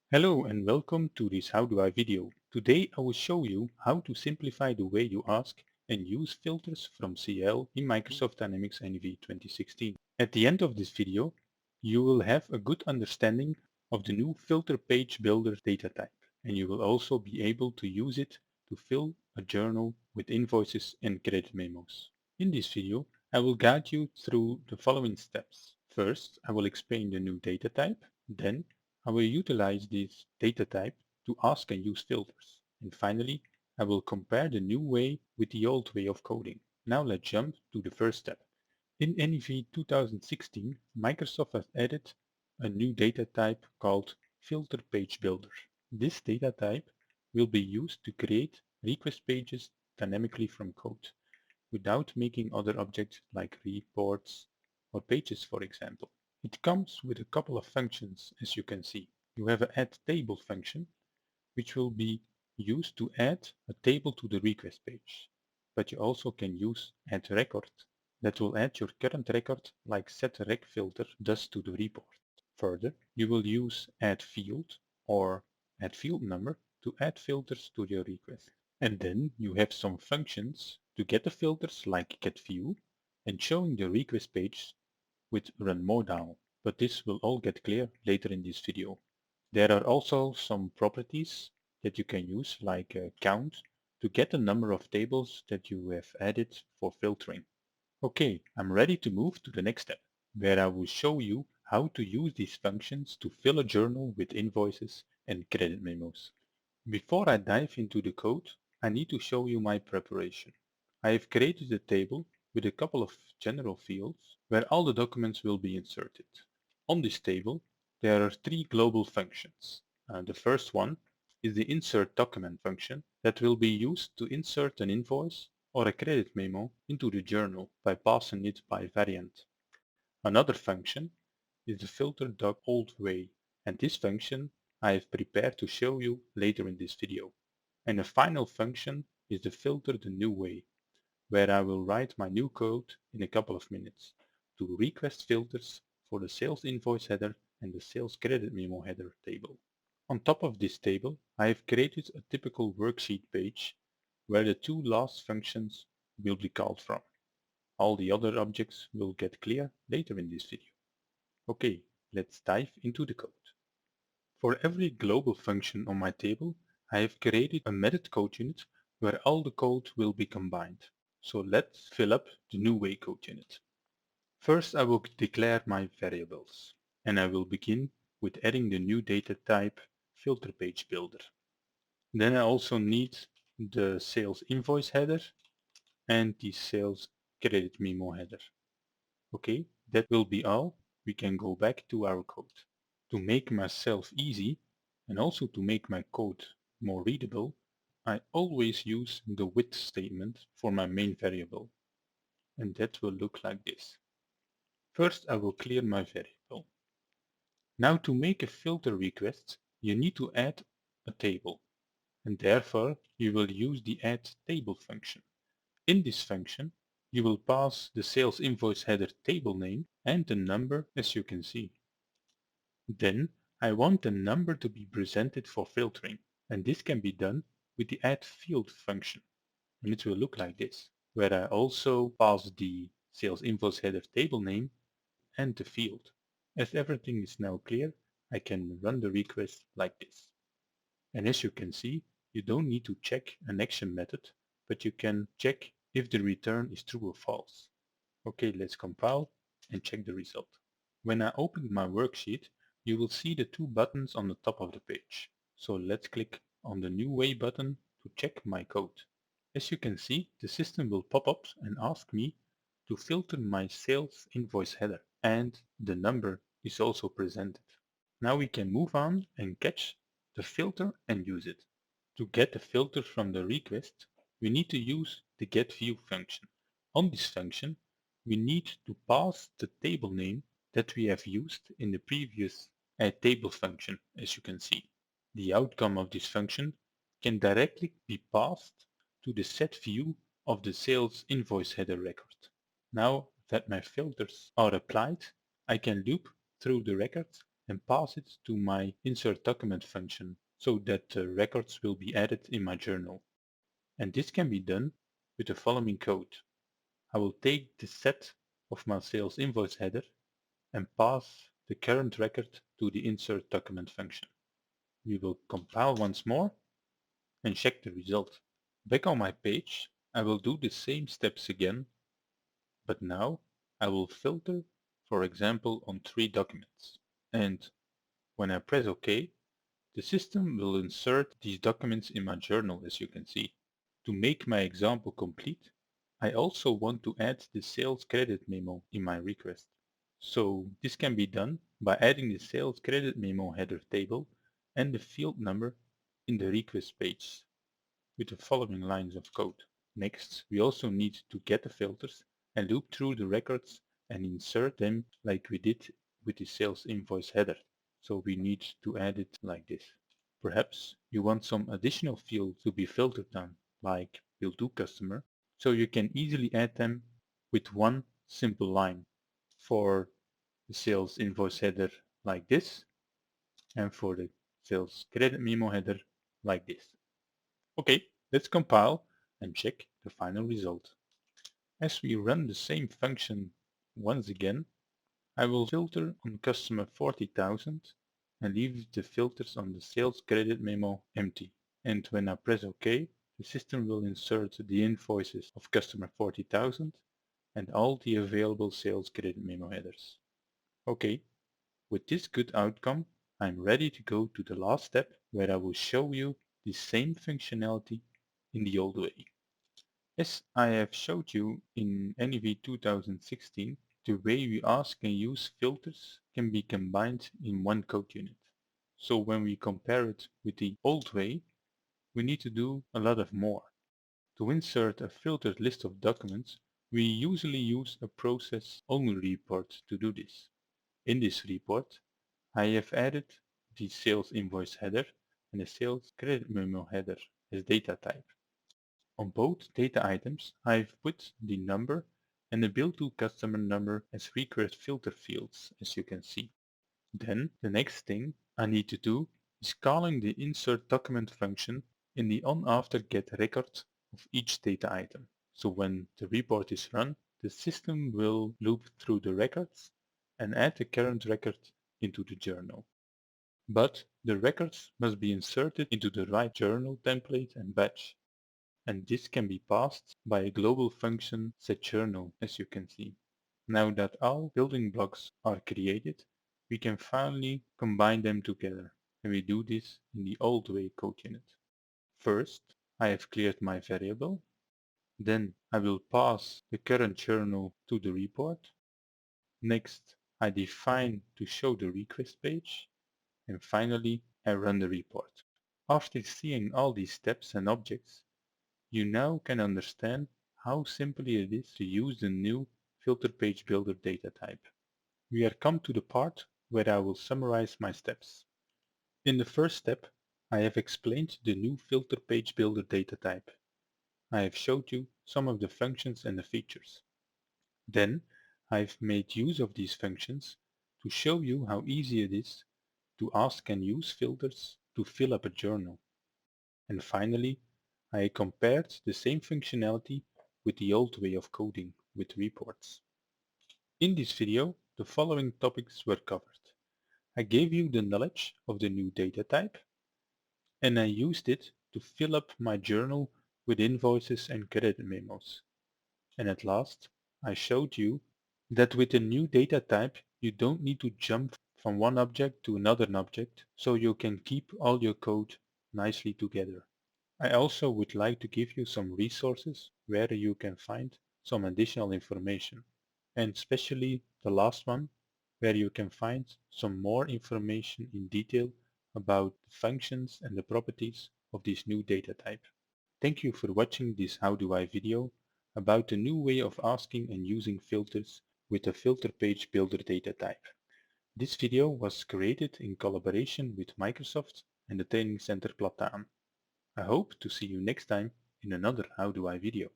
Hello and welcome to this How Do I video. Today I will show you how to simplify the way you ask and use filters from CL in Microsoft Dynamics NAV 2016. At the end of this video, you will have a good understanding of the new filter page builder data type, and you will also be able to use it to fill a journal with invoices and credit memos. In this video, I will guide you through the following steps. First, I will explain the new data type. Then I will utilize this data type to ask and use filters. And finally, I will compare the new way with the old way of coding. Now let's jump to the first step. In NEV 2016, Microsoft has added a new data type called Filter Page Builder. This data type will be used to create request pages dynamically from code, without making other objects like reports or pages, for example. It comes with a couple of functions, as you can see. You have an add table function, which will be used to add a table to the request page. But you also can use add record that will add your current record like set rec filter does to the report. Further, you will use add field or add field number to add filters to your request. And then you have some functions to get the filters like get view and showing the request page with run more down. But this will all get clear later in this video. There are also some properties that you can use like count to get the number of tables that you have added for filtering. Okay, I'm ready to move to the next step, where I will show you how to use these functions to fill a journal with invoices and credit memos. Before I dive into the code, I need to show you my preparation. I have created a table with a couple of general fields where all the documents will be inserted. On this table, there are three global functions. The first one is the insert document function that will be used to insert an invoice or a credit memo into the journal by passing it by variant. Another function is the filter doc old way, and this function I have prepared to show you later in this video. And the final function is the filter the new way, where I will write my new code in a couple of minutes to request filters for the sales invoice header and the sales credit memo header table. On top of this table, I have created a typical worksheet page where the two last functions will be called from. All the other objects will get clear later in this video. Okay, let's dive into the code. For every global function on my table, I have created a method code unit where all the code will be combined. So let's fill up the new way code unit. First I will declare my variables, and I will begin with adding the new data type filter page builder. Then I also need the sales invoice header and the sales credit memo header. Okay, that will be all. We can go back to our code. To make myself easy and also to make my code more readable, I always use the with statement for my main variable, and that will look like this. First I will clear my variable. Now to make a filter request, you need to add a table, and therefore you will use the add table function. In this function, you will pass the sales invoice header table name and the number, as you can see. Then I want the number to be presented for filtering, and this can be done with the add field function. And it will look like this, where I also pass the sales invoice header table name and the field. As everything is now clear, I can run the request like this. And as you can see, you don't need to check an action method, but you can check if the return is true or false. Okay, let's compile and check the result. When I open my worksheet, you will see the two buttons on the top of the page. So let's click on the New Way button to check my code. As you can see, the system will pop up and ask me to filter my sales invoice header, and the number is also presented. Now we can move on and catch the filter and use it. To get the filter from the request, we need to use the getView function. On this function, we need to pass the table name that we have used in the previous addTable function, as you can see. The outcome of this function can directly be passed to the setView of the sales invoice header record. Now that my filters are applied, I can loop through the record and pass it to my insert document function so that the records will be added in my journal. And this can be done with the following code. I will take the set of my sales invoice header and pass the current record to the insert document function. We will compile once more and check the result. Back on my page, I will do the same steps again, but now I will filter, for example, on 3 documents. And when I press OK, the system will insert these documents in my journal, as you can see. To make my example complete, I also want to add the sales credit memo in my request. So this can be done by adding the sales credit memo header table and the field number in the request page with the following lines of code. Next, we also need to get the filters and loop through the records and insert them like we did with the sales invoice header. So we need to add it like this. Perhaps you want some additional fields to be filtered on, like will do customer, so you can easily add them with one simple line. For the sales invoice header like this, and for the sales credit memo header like this. Okay, let's compile and check the final result. As we run the same function once again, I will filter on customer 40,000 and leave the filters on the sales credit memo empty. And when I press OK, the system will insert the invoices of customer 40,000 and all the available sales credit memo headers. Okay, with this good outcome, I'm ready to go to the last step where I will show you the same functionality in the old way. As I have showed you in NAV 2016, the way we ask and use filters can be combined in one code unit. So when we compare it with the old way, we need to do a lot of more. To insert a filtered list of documents, we usually use a process-only report to do this. In this report, I have added the sales invoice header and the sales credit memo header as data type. On both data items, I've put the number and the bill to customer number as request filter fields, as you can see. Then the next thing I need to do is calling the insert document function in the onAfter get record of each data item. So when the report is run, the system will loop through the records and add the current record into the journal. But the records must be inserted into the right journal template and batch. And this can be passed by a global function setJournal, as you can see. Now that all building blocks are created, we can finally combine them together, and we do this in the old way code unit. First, I have cleared my variable. Then I will pass the current journal to the report. Next, I define to show the request page. And finally, I run the report. After seeing all these steps and objects, you now can understand how simple it is to use the new filter page builder data type. We are come to the part where I will summarize my steps. In the first step, I have explained the new filter page builder data type. I have showed you some of the functions and the features. Then I've made use of these functions to show you how easy it is to ask and use filters to fill up a journal. And finally, I compared the same functionality with the old way of coding with reports. In this video, the following topics were covered. I gave you the knowledge of the new data type, and I used it to fill up my journal with invoices and credit memos. And at last, I showed you that with the new data type, you don't need to jump from one object to another object, so you can keep all your code nicely together. I also would like to give you some resources where you can find some additional information, and especially the last one, where you can find some more information in detail about the functions and the properties of this new data type. Thank you for watching this How Do I video about the new way of asking and using filters with the filter page builder data type. This video was created in collaboration with Microsoft and the Training Center Plataan. I hope to see you next time in another How Do I video.